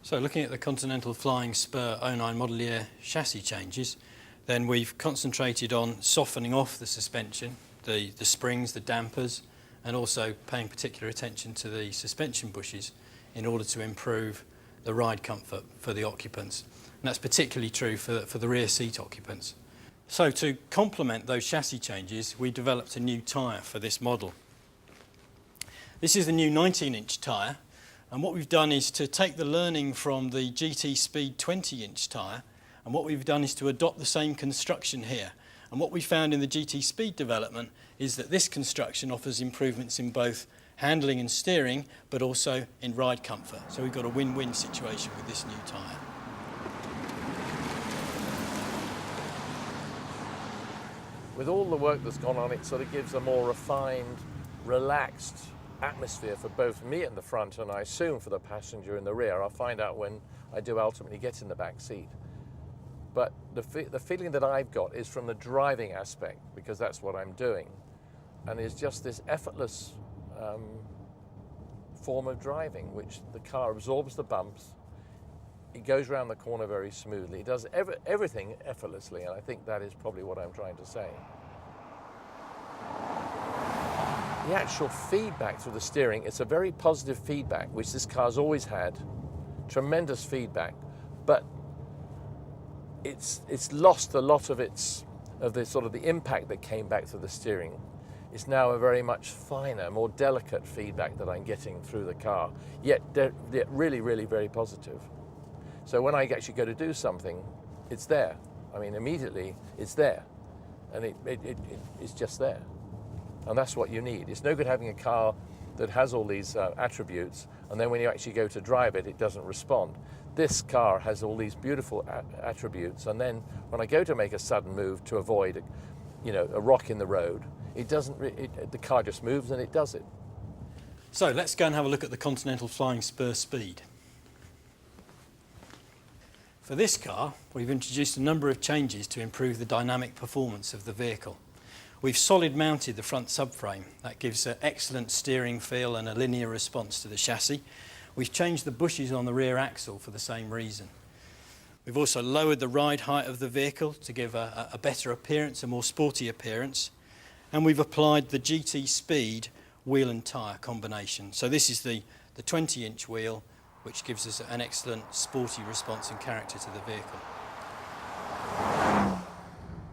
So looking at the Continental Flying Spur 09 model year chassis changes, then we've concentrated on softening off the suspension, the springs, the dampers, and also paying particular attention to the suspension bushes in order to improve the ride comfort for the occupants. And that's particularly true for the rear seat occupants. So to complement those chassis changes, we developed a new tyre for this model. This is the new 19-inch tyre. And what we've done is to take the learning from the GT Speed 20-inch tyre, and what we've done is to adopt the same construction here. And what we found in the GT Speed development is that this construction offers improvements in both handling and steering, but also in ride comfort. So we've got a win-win situation with this new tyre. With all the work that's gone on, it sort of gives a more refined, relaxed atmosphere for both me in the front and I assume for the passenger in the rear. I'll find out when I do ultimately get in the back seat. But the feeling that I've got is from the driving aspect, because that's what I'm doing, and it's just this effortless form of driving, which the car absorbs the bumps, it goes around the corner very smoothly, it does everything effortlessly, and I think that is probably what I'm trying to say. The actual feedback through the steering, it's a very positive feedback, which this car's always had, tremendous feedback, but it's lost a lot of the sort of the impact that came back through the steering. It's now a very much finer, more delicate feedback that I'm getting through the car, yet really, really very positive. So when I actually go to do something, it's there. I mean, immediately it's there, and it's just there. And that's what you need. It's no good having a car that has all these attributes, and then when you actually go to drive it, it doesn't respond. This car has all these beautiful attributes, and then when I go to make a sudden move to avoid, a rock in the road, the car just moves and it does it. So let's go and have a look at the Continental Flying Spur Speed. For this car, we've introduced a number of changes to improve the dynamic performance of the vehicle. We've solid mounted the front subframe. That gives an excellent steering feel and a linear response to the chassis. We've changed the bushes on the rear axle for the same reason. We've also lowered the ride height of the vehicle to give a better appearance, a more sporty appearance. And we've applied the GT Speed wheel and tyre combination. So this is the 20-inch wheel, which gives us an excellent sporty response and character to the vehicle.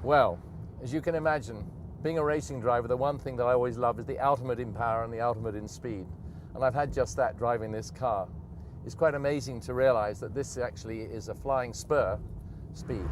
Well, as you can imagine, being a racing driver, the one thing that I always love is the ultimate in power and the ultimate in speed. And I've had just that driving this car. It's quite amazing to realize that this actually is a Flying Spur Speed.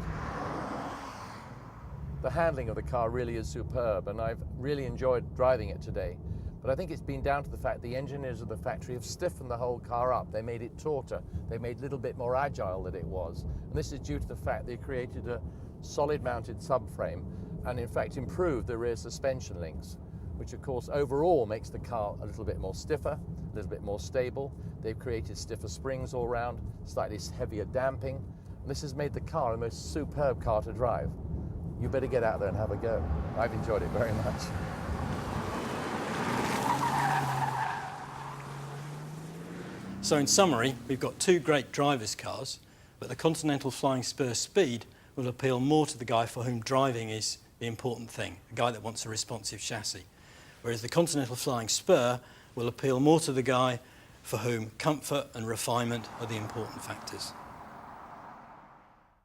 The handling of the car really is superb, and I've really enjoyed driving it today. But I think it's been down to the fact the engineers of the factory have stiffened the whole car up. They made it tauter. They made it a little bit more agile than it was. And this is due to the fact they created a solid mounted subframe and in fact improved the rear suspension links, which of course overall makes the car a little bit more stiffer, a little bit more stable. They've created stiffer springs all around, slightly heavier damping. And this has made the car the most superb car to drive. You better get out there and have a go. I've enjoyed it very much. So in summary, we've got two great drivers' cars, but the Continental Flying Spur Speed will appeal more to the guy for whom driving is the important thing, a guy that wants a responsive chassis. Whereas the Continental Flying Spur will appeal more to the guy for whom comfort and refinement are the important factors.